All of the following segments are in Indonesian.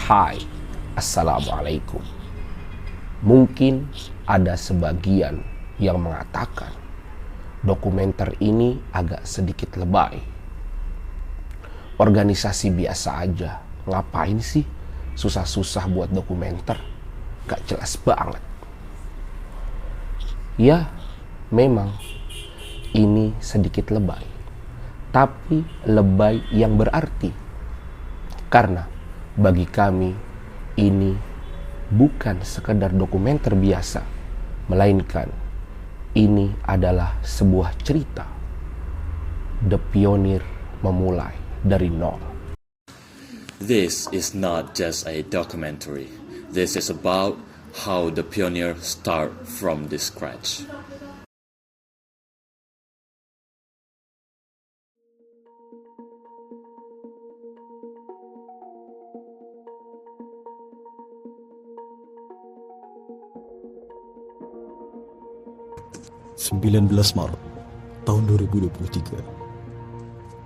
Hai, Assalamualaikum. Mungkin ada sebagian yang mengatakan dokumenter ini agak sedikit lebay. Organisasi biasa aja, ngapain sih susah-susah buat dokumenter? Gak jelas banget. Ya, memang ini sedikit lebay, tapi lebay yang berarti. Karena bagi kami ini bukan sekedar dokumenter biasa, melainkan ini adalah sebuah cerita. The Pioneer memulai dari nol. This is not just a documentary. This is about how the pioneer start from the scratch. (19 Maret tahun 2023)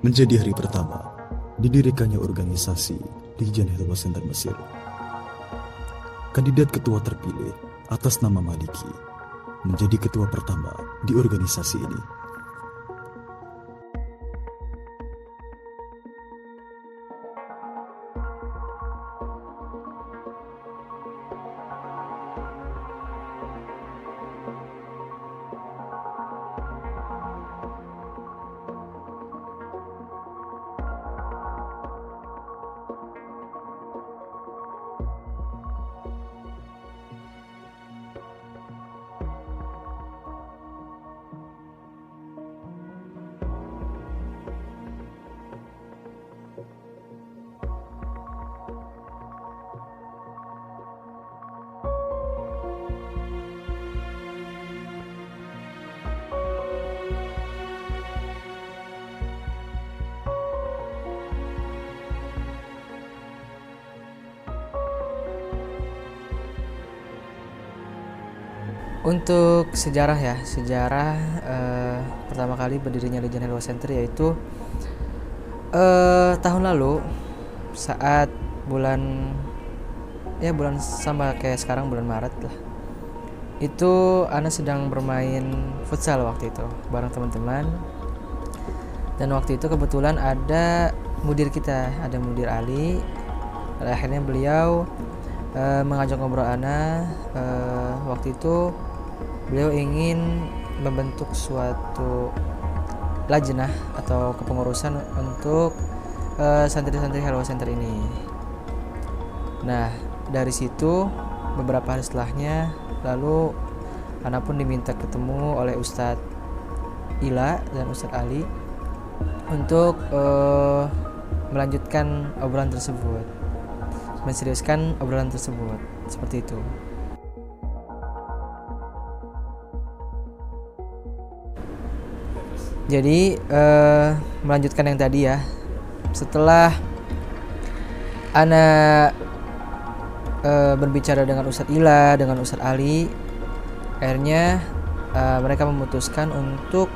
menjadi hari pertama didirikannya organisasi Legion Helwa Center Mesir. Kandidat ketua terpilih atas nama Maliki menjadi ketua pertama di organisasi ini. Untuk sejarah pertama kali berdirinya Legion Helwa Center yaitu tahun lalu saat bulan sama kayak sekarang bulan Maret lah. Itu Ana sedang bermain futsal waktu itu bareng teman-teman. Dan waktu itu kebetulan ada mudir Ali. Akhirnya beliau mengajak ngobrol Ana. Waktu itu beliau ingin membentuk suatu lajnah atau kepengurusan untuk santri-santri Helwa Center ini. Nah, dari situ beberapa hari setelahnya lalu Ana pun diminta ketemu oleh Ustadz Ila dan Ustadz Ali untuk melanjutkan obrolan tersebut, menseriuskan obrolan tersebut, seperti itu. Jadi melanjutkan yang tadi ya, setelah Ana berbicara dengan Ustadz Ila, dengan Ustadz Ali, akhirnya mereka memutuskan untuk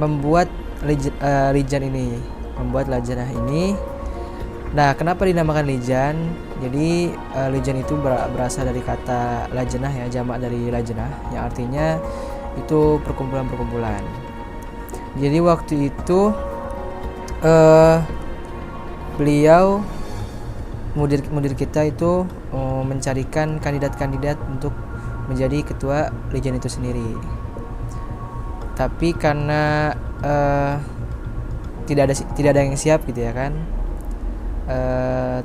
membuat lajnah ini. Nah, kenapa dinamakan Legion? Jadi Legion itu berasal dari kata lajnah ya, jamak dari lajnah yang artinya itu perkumpulan-perkumpulan. Jadi waktu itu beliau mudir kita itu mencarikan kandidat-kandidat untuk menjadi ketua Legion itu sendiri. Tapi karena tidak ada yang siap gitu ya kan,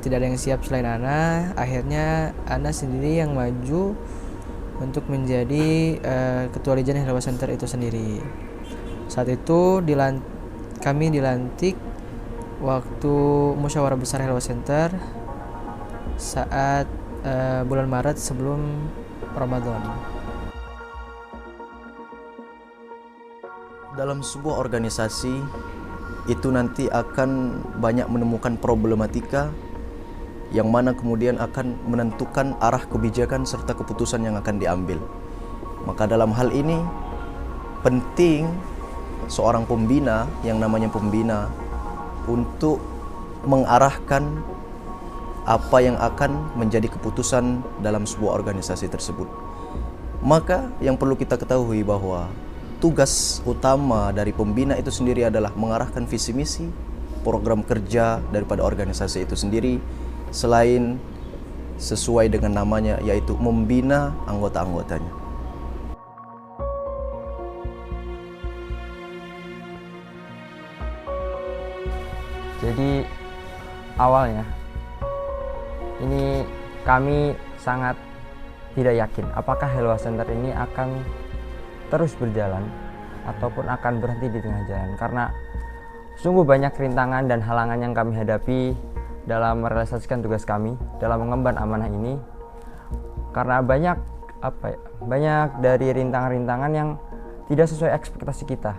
tidak ada yang siap selain Ana. Akhirnya Ana sendiri yang maju untuk menjadi ketua Legion Helwa Center itu sendiri. Saat itu kami dilantik waktu musyawarah besar Helwa Center saat bulan Maret sebelum Ramadan. Dalam sebuah organisasi itu nanti akan banyak menemukan problematika yang mana kemudian akan menentukan arah kebijakan serta keputusan yang akan diambil. Maka dalam hal ini penting seorang pembina yang namanya pembina untuk mengarahkan apa yang akan menjadi keputusan dalam sebuah organisasi tersebut. Maka yang perlu kita ketahui bahwa tugas utama dari pembina itu sendiri adalah mengarahkan visi misi, program kerja daripada organisasi itu sendiri, selain sesuai dengan namanya yaitu membina anggota-anggotanya. Jadi awalnya ini kami sangat tidak yakin apakah Helwa Center ini akan terus berjalan ataupun akan berhenti di tengah jalan, karena sungguh banyak rintangan dan halangan yang kami hadapi dalam merealisasikan tugas kami dalam mengemban amanah ini, karena banyak dari rintangan-rintangan yang tidak sesuai ekspektasi kita.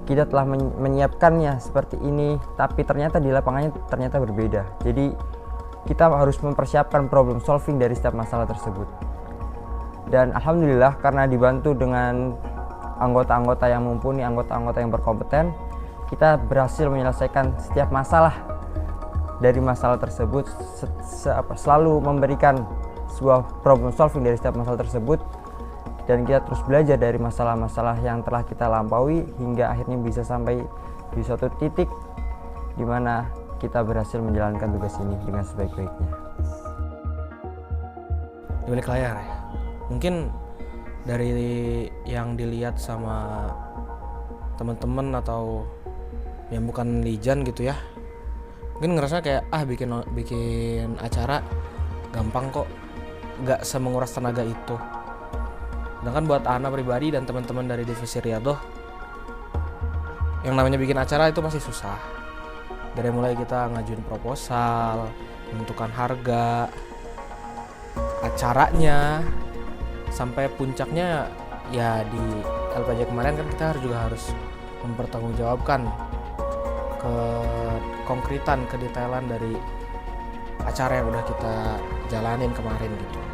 Kita telah menyiapkannya seperti ini, tapi ternyata di lapangannya ternyata berbeda. Jadi kita harus mempersiapkan problem solving dari setiap masalah tersebut. Dan alhamdulillah karena dibantu dengan anggota-anggota yang mumpuni, anggota-anggota yang berkompeten, kita berhasil menyelesaikan setiap masalah dari masalah tersebut, selalu memberikan sebuah problem solving dari setiap masalah tersebut, dan kita terus belajar dari masalah-masalah yang telah kita lampaui hingga akhirnya bisa sampai di suatu titik di mana kita berhasil menjalankan tugas ini dengan sebaik-baiknya. Di balik layar ya, mungkin dari yang dilihat sama teman-teman atau yang bukan Lijan gitu ya, mungkin ngerasa kayak bikin acara gampang kok, nggak semenguras tenaga itu. Sedangkan buat Ana pribadi dan teman-teman dari divisi Riyadhah, yang namanya bikin acara itu pasti susah. Dari mulai kita ngajuin proposal, menentukan harga acaranya, sampai puncaknya ya di LPJ kemarin kan kita juga harus mempertanggungjawabkan konkretan, kedetailan dari acara yang udah kita jalanin kemarin gitu.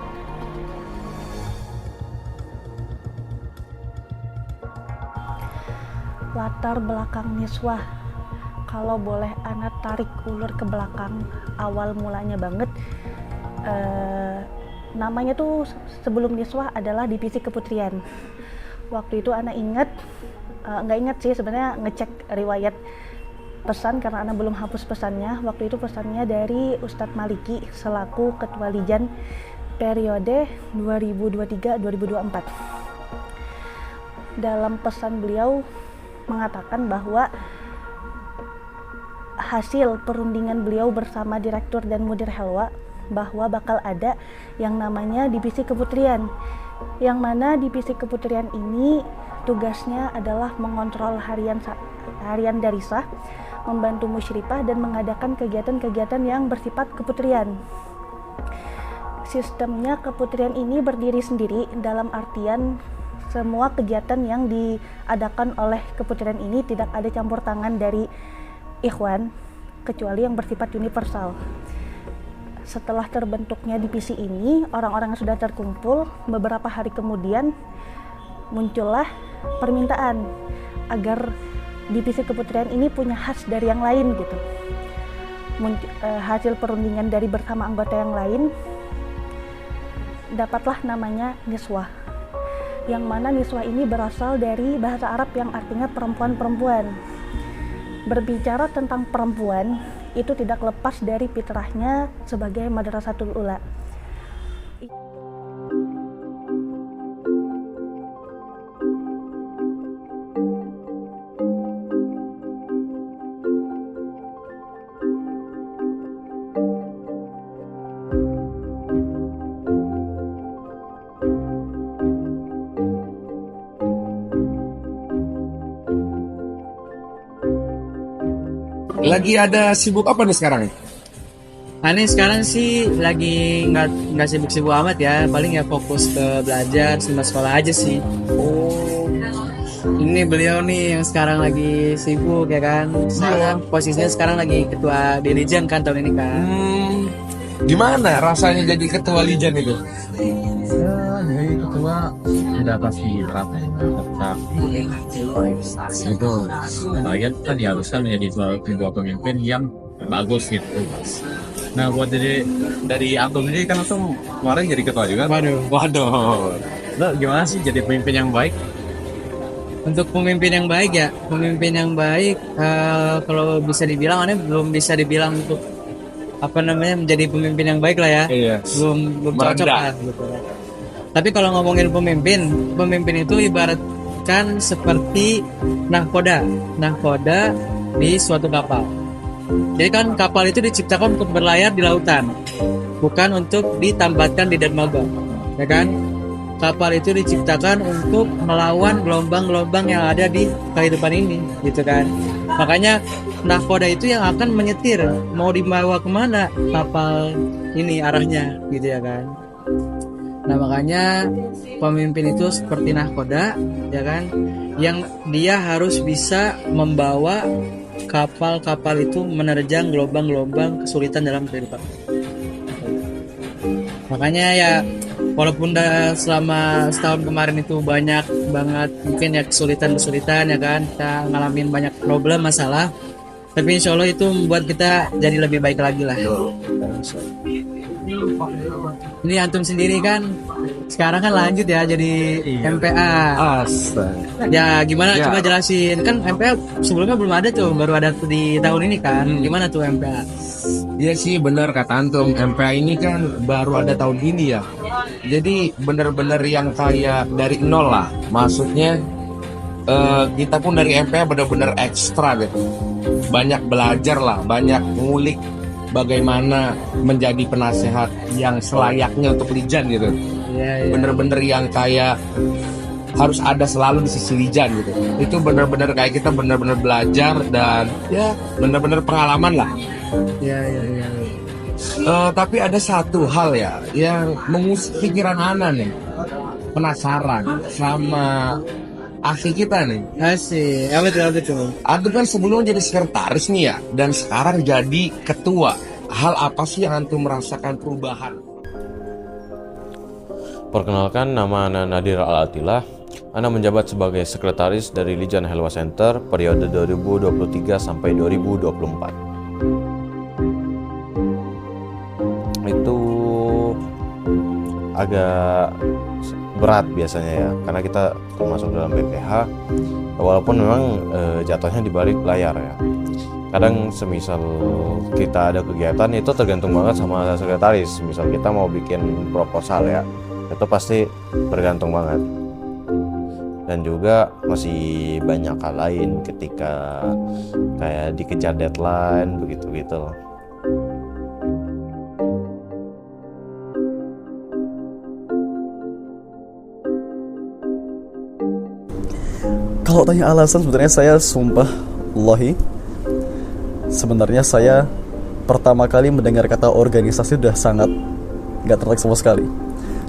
Latar belakang Niswah, kalau boleh anak tarik ulur ke belakang, awal mulanya banget, namanya tuh sebelum Niswah adalah divisi keputrian. Waktu itu anak nggak inget sih sebenarnya, ngecek riwayat pesan karena anak belum hapus pesannya. Waktu itu pesannya dari Ustadz Maliki selaku Ketua Lijan periode 2023-2024. Dalam pesan beliau mengatakan bahwa hasil perundingan beliau bersama Direktur dan Mudir Helwa bahwa bakal ada yang namanya divisi keputrian, yang mana divisi keputrian ini tugasnya adalah mengontrol harian darisah, membantu musyrifah dan mengadakan kegiatan-kegiatan yang bersifat keputrian. Sistemnya keputrian ini berdiri sendiri dalam artian semua kegiatan yang diadakan oleh keputrian ini tidak ada campur tangan dari ikhwan kecuali yang bersifat universal. Setelah terbentuknya divisi ini, orang-orang yang sudah terkumpul, beberapa hari kemudian muncullah permintaan agar divisi keputrian ini punya khas dari yang lain gitu. Hasil perundingan dari bersama anggota yang lain, dapatlah namanya Niswah. Yang mana Niswah ini berasal dari bahasa Arab yang artinya perempuan-perempuan. Berbicara tentang perempuan itu tidak lepas dari fitrahnya sebagai madrasatul ula. Lagi ada sibuk apa nih sekarang? Aneh sekarang sih lagi nggak sibuk-sibuk amat ya, paling ya fokus ke belajar sama sekolah aja sih. Oh, ini beliau nih yang sekarang lagi sibuk ya kan. Posisinya sekarang lagi ketua di Lijan kan tahun ini kan. Gimana rasanya jadi ketua Lijan itu? Ya, jadi ketua udah pasti berat itu kalian kan diharuskan menjadi sebuah pemimpin yang bagus gitu Mas. Nah buat dari Antum ini kan Antum kemarin jadi ketua juga. Waduh. Nah, gimana sih jadi pemimpin yang baik? Untuk pemimpin yang baik ya, pemimpin yang baik kalau bisa dibilang, aneh belum bisa dibilang untuk apa namanya menjadi pemimpin yang baik lah ya. Iya. Belum cocok lah gitu. Tapi kalau ngomongin pemimpin itu ibaratkan seperti nahkoda di suatu kapal. Jadi kan kapal itu diciptakan untuk berlayar di lautan, bukan untuk ditambatkan di dermaga, ya kan? Kapal itu diciptakan untuk melawan gelombang-gelombang yang ada di kehidupan ini, gitu kan? Makanya nahkoda itu yang akan menyetir mau dibawa kemana kapal ini arahnya, gitu ya kan? Nah makanya pemimpin itu seperti nahkoda, ya kan? Yang dia harus bisa membawa kapal-kapal itu menerjang gelombang-gelombang kesulitan dalam kehidupan. Makanya ya walaupun selama setahun kemarin itu banyak banget mungkin ya kesulitan ya kan, kita ngalamin banyak problem masalah, tapi insya Allah itu membuat kita jadi lebih baik lagi lah. Ini Antum sendiri kan sekarang kan lanjut ya jadi MPA. Ya gimana coba jelasin, kan MPA sebelumnya belum ada tuh, baru ada di tahun ini kan. Gimana tuh MPA? Iya sih benar kata Antum, MPA ini kan baru ada tahun ini ya. Jadi benar-benar yang kayak dari nol lah. Maksudnya kita pun dari MPA benar-benar ekstra gitu. Banyak belajar lah, banyak ngulik bagaimana menjadi penasehat yang selayaknya untuk Lijan gitu. Bener-bener yang kayak harus ada selalu di sisi Lijan gitu. Itu bener-bener kayak kita bener-bener belajar dan ya bener-bener pengalaman lah. Tapi ada satu hal ya yang mengusik pikiran Ana nih. Penasaran sama aksi kita nih. Asik, apa tuh? Antum kan sebelumnya jadi sekretaris nih ya, dan sekarang jadi ketua. Hal apa sih yang Antum merasakan perubahan? Perkenalkan, nama Ana Nadir Al-Atilah. Ana menjabat sebagai sekretaris dari Lijan Helwa Center periode 2023 sampai 2024. Itu agak berat biasanya ya, karena kita termasuk dalam BPH, walaupun memang jatuhnya di balik layar ya. Kadang semisal kita ada kegiatan itu tergantung banget sama sekretaris. Misal kita mau bikin proposal ya, itu pasti bergantung banget. Dan juga masih banyak hal lain ketika kayak dikejar deadline begitu-gitu. Kalau tanya alasan, sebenarnya saya sumpah Allahi, sebenarnya saya pertama kali mendengar kata organisasi sudah sangat gak tertarik sama sekali.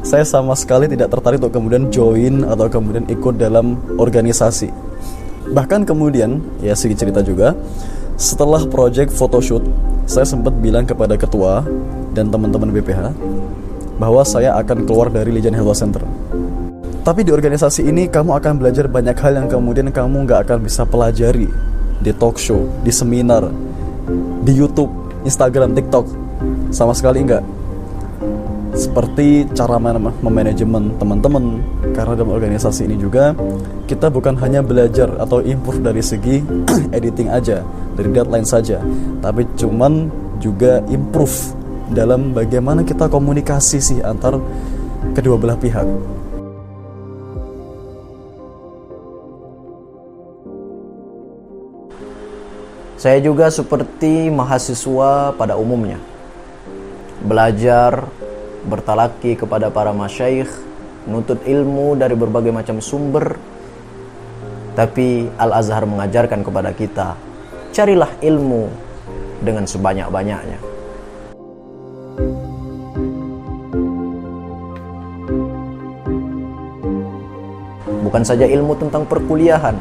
Saya sama sekali tidak tertarik untuk kemudian join atau kemudian ikut dalam organisasi. Bahkan kemudian, ya sedikit cerita juga, setelah project photoshoot, saya sempat bilang kepada ketua dan teman-teman BPH bahwa saya akan keluar dari Lijan Helwa Center. Tapi di organisasi ini kamu akan belajar banyak hal yang kemudian kamu nggak akan bisa pelajari di talk show, di seminar, di YouTube, Instagram, TikTok, sama sekali nggak. Seperti cara memanajemen teman-teman, karena dalam organisasi ini juga kita bukan hanya belajar atau improve dari segi editing aja, dari deadline saja, tapi cuman juga improve dalam bagaimana kita komunikasi sih antar kedua belah pihak. Saya juga seperti mahasiswa pada umumnya, belajar, bertalaki kepada para masyaikh, nuntut ilmu dari berbagai macam sumber. Tapi Al-Azhar mengajarkan kepada kita, carilah ilmu dengan sebanyak-banyaknya. Bukan saja ilmu tentang perkuliahan,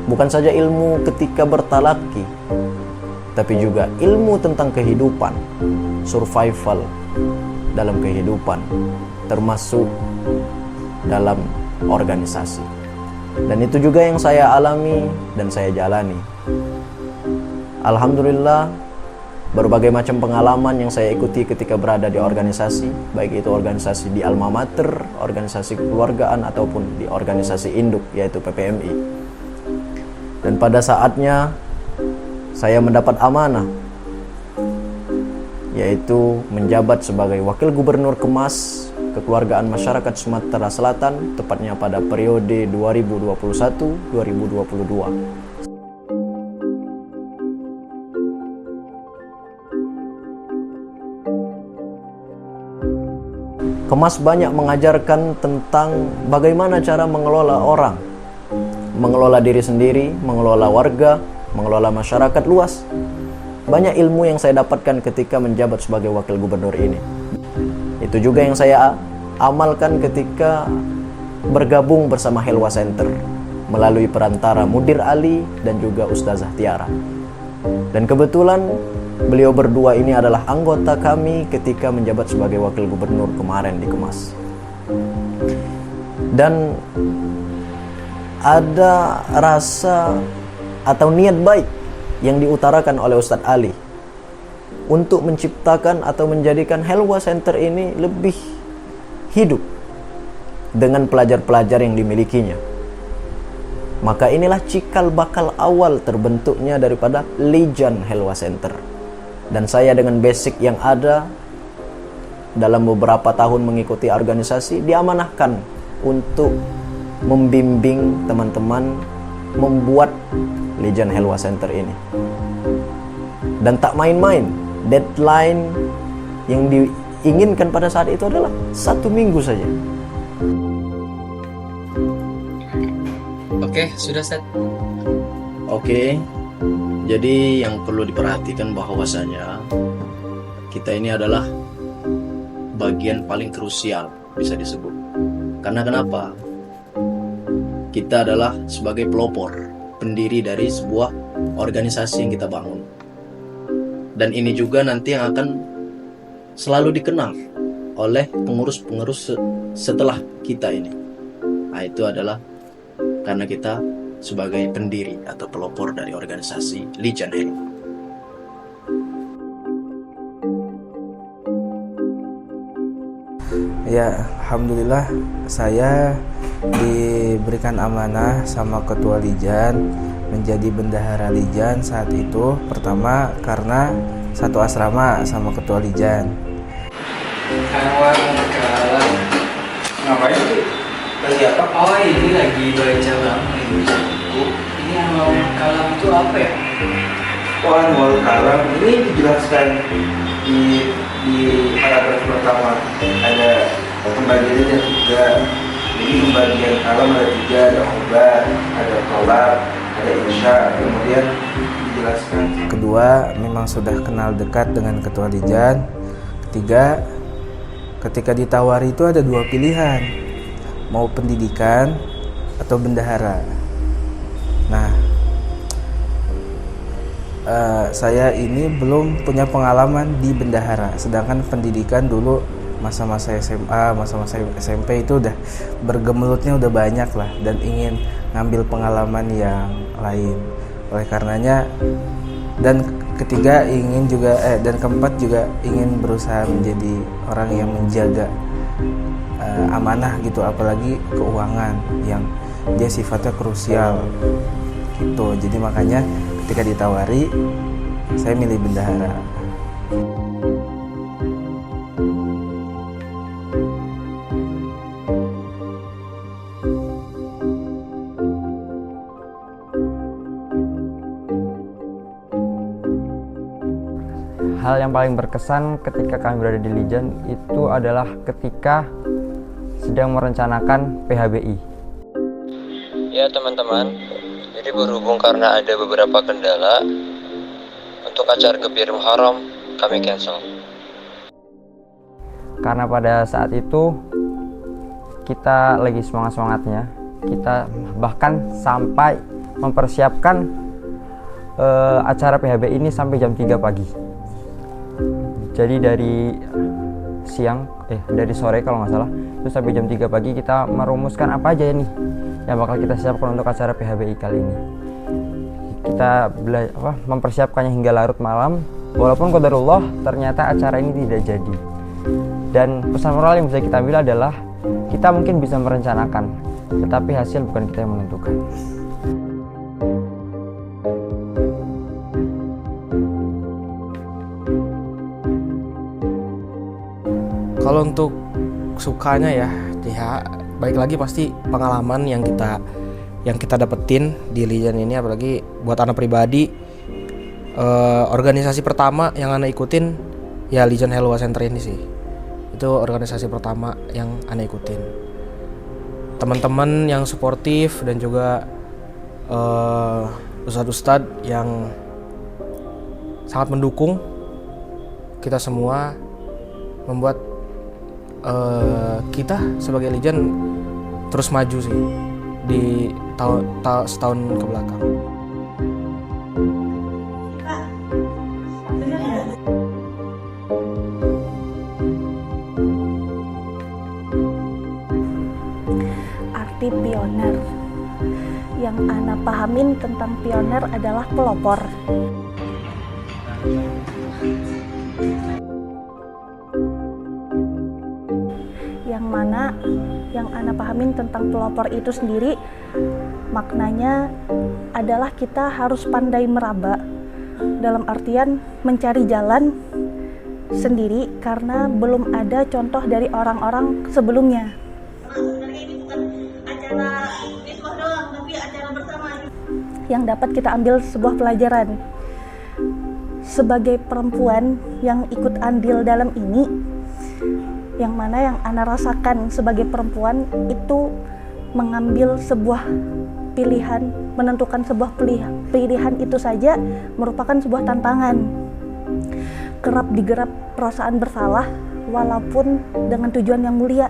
bukan saja ilmu ketika bertalaki, tapi juga ilmu tentang kehidupan, survival dalam kehidupan, termasuk dalam organisasi. Dan itu juga yang saya alami dan saya jalani. Alhamdulillah, berbagai macam pengalaman yang saya ikuti ketika berada di organisasi, baik itu organisasi di alma mater, organisasi kekeluargaan, ataupun di organisasi induk, yaitu PPMI. Dan pada saatnya saya mendapat amanah, yaitu menjabat sebagai Wakil Gubernur Kemas Kekeluargaan Masyarakat Sumatera Selatan, tepatnya pada periode 2021-2022. Kemas banyak mengajarkan tentang bagaimana cara mengelola orang, mengelola diri sendiri, mengelola warga, mengelola masyarakat luas. Banyak ilmu yang saya dapatkan ketika menjabat sebagai wakil gubernur ini. Itu juga yang saya amalkan ketika bergabung bersama Helwa Center melalui perantara Mudir Ali dan juga Ustazah Tiara. Dan kebetulan beliau berdua ini adalah anggota kami ketika menjabat sebagai wakil gubernur kemarin di Kemas. Dan ada rasa atau niat baik yang diutarakan oleh Ustadz Ali untuk menciptakan atau menjadikan Helwa Center ini lebih hidup dengan pelajar-pelajar yang dimilikinya. Maka inilah cikal bakal awal terbentuknya daripada Lijan Helwa Center. Dan saya dengan basic yang ada dalam beberapa tahun mengikuti organisasi diamanahkan untuk membimbing teman-teman membuat Lijan Helwa Center ini. Dan tak main-main, deadline yang diinginkan pada saat itu adalah 1 minggu saja. Oke, sudah set. Oke, jadi yang perlu diperhatikan bahwasanya kita ini adalah bagian paling krusial bisa disebut. Karena kenapa? Kita adalah sebagai pelopor, pendiri dari sebuah organisasi yang kita bangun. Dan ini juga nanti yang akan selalu dikenal oleh pengurus-pengurus setelah kita ini. Nah, itu adalah karena kita sebagai pendiri atau pelopor dari organisasi Lijan Helwa. Ya, alhamdulillah saya diberikan amanah sama ketua Lijan menjadi bendahara Lijan saat itu. Pertama karena satu asrama sama ketua Lijan. Kawan kalam. Ngapain sih? Lagi apa? Oh, ini lagi baca buku. Ini Anwar Kalam itu apa ya? Oh, Anwar Kalam ini dijelaskan di paragraf pertama, ada pembagiannya ada 3. Jadi pembagian kalam ada 3, ada obat, ada tolak, ada insya, kemudian dijelaskan. Kedua, memang sudah kenal dekat dengan ketua Lijan. Ketiga, ketika ditawari itu ada 2 pilihan, mau pendidikan atau bendahara. Nah, saya ini belum punya pengalaman di bendahara, sedangkan pendidikan dulu masa-masa SMA, masa-masa SMP itu udah bergemelutnya udah banyak lah, dan ingin ngambil pengalaman yang lain. Oleh karenanya, dan ketiga ingin juga dan keempat juga ingin berusaha menjadi orang yang menjaga amanah gitu, apalagi keuangan yang dia sifatnya krusial gitu. Jadi makanya ketika ditawari saya milih bendahara. Hal yang paling berkesan ketika kami berada di Lijan itu adalah ketika sedang merencanakan PHBI. Ya teman-teman, jadi berhubung karena ada beberapa kendala, untuk acara Gebir Muharram kami cancel. Karena pada saat itu kita lagi semangat-semangatnya, kita bahkan sampai mempersiapkan acara PHBI ini sampai jam 3 pagi. Jadi dari sore kalau nggak salah, itu sampai jam 3 pagi kita merumuskan apa aja nih yang bakal kita siapkan untuk acara PHBI kali ini. Kita mempersiapkannya hingga larut malam walaupun qadarullah ternyata acara ini tidak jadi. Dan pesan moral yang bisa kita ambil adalah kita mungkin bisa merencanakan, tetapi hasil bukan kita yang menentukan. Kalau untuk sukanya ya baik lagi pasti pengalaman yang kita dapetin di Legion ini, apalagi buat anak pribadi. Organisasi pertama yang anak ikutin ya Legion Helwa Center ini sih. Itu organisasi pertama yang anak ikutin. Teman-teman yang suportif dan juga ustadz-ustadz yang sangat mendukung kita semua, membuat kita sebagai Legion terus maju sih di setahun ke belakang. Arti pioner yang Ana pahamin tentang pioner adalah pelopor. Yang mana yang Ana pahamin tentang pelopor itu sendiri maknanya adalah kita harus pandai meraba, dalam artian mencari jalan sendiri karena belum ada contoh dari orang-orang sebelumnya. Yang dapat kita ambil sebuah pelajaran sebagai perempuan yang ikut andil dalam ini, yang mana yang Ana rasakan sebagai perempuan itu mengambil sebuah pilihan, menentukan sebuah pilihan itu saja merupakan sebuah tantangan. Kerap digerap perasaan bersalah walaupun dengan tujuan yang mulia,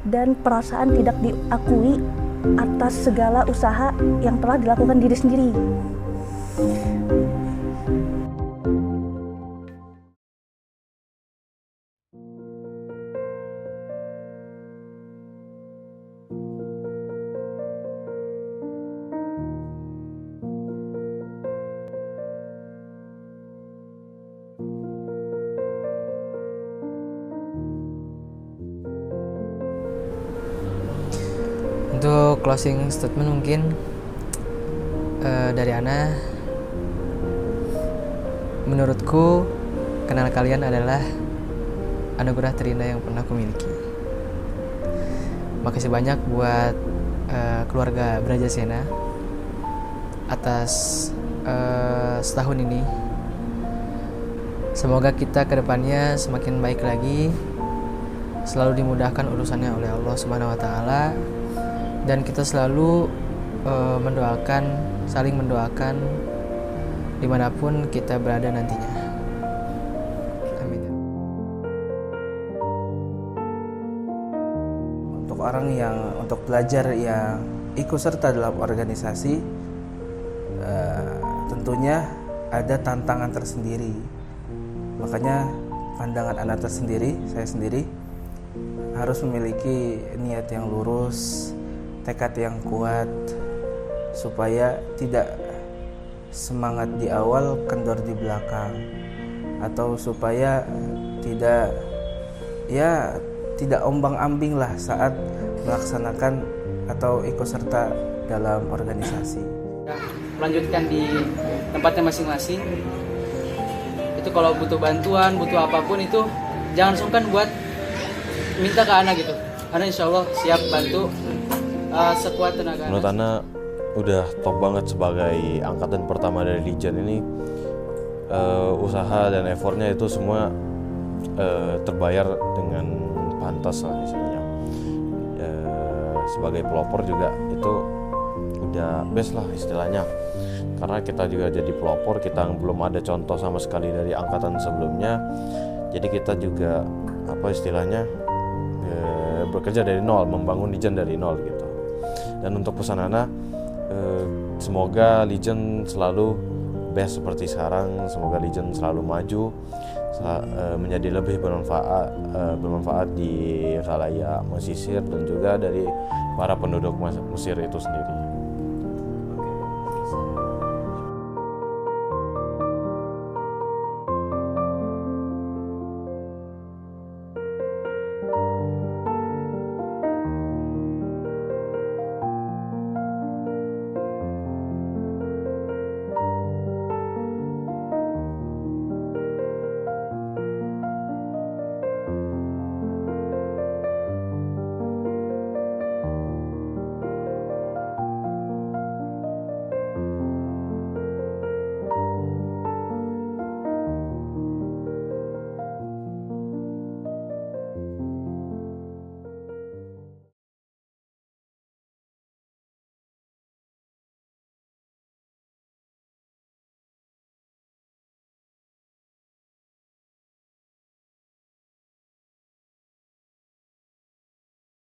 dan perasaan tidak diakui atas segala usaha yang telah dilakukan diri sendiri. Untuk closing statement mungkin dari Ana, menurutku kenal kalian adalah anugerah terindah yang pernah aku miliki. Makasih banyak buat keluarga Brajasena atas setahun ini. Semoga kita kedepannya semakin baik lagi, selalu dimudahkan urusannya oleh Allah Subhanahu Wa Taala. Dan kita selalu saling mendoakan dimanapun kita berada nantinya. Amin. Untuk pelajar yang ikut serta dalam organisasi, tentunya ada tantangan tersendiri. Makanya pandangan anak tersendiri, saya sendiri harus memiliki niat yang lurus, tekad yang kuat, supaya tidak semangat di awal kendor di belakang, atau supaya tidak ombang-ambing lah saat melaksanakan atau ikut serta dalam organisasi. Melanjutkan di tempatnya masing-masing. Itu kalau butuh bantuan, butuh apapun itu jangan sungkan buat minta ke Ana gitu. Ana insya Allah siap bantu sekuat tenaga. Menurut Ana udah top banget sebagai angkatan pertama dari Legion ini. Usaha dan effortnya itu semua terbayar dengan pantas lah istilahnya. Sebagai pelopor juga itu udah best lah istilahnya, karena kita juga jadi pelopor, kita belum ada contoh sama sekali dari angkatan sebelumnya, jadi kita juga bekerja dari nol, membangun Legion dari nol gitu. Dan untuk pesan Ana, semoga Legion selalu best seperti sekarang, semoga Legion selalu maju, menjadi lebih bermanfaat di khalayak Mesisir dan juga dari para penduduk Mesir itu sendiri.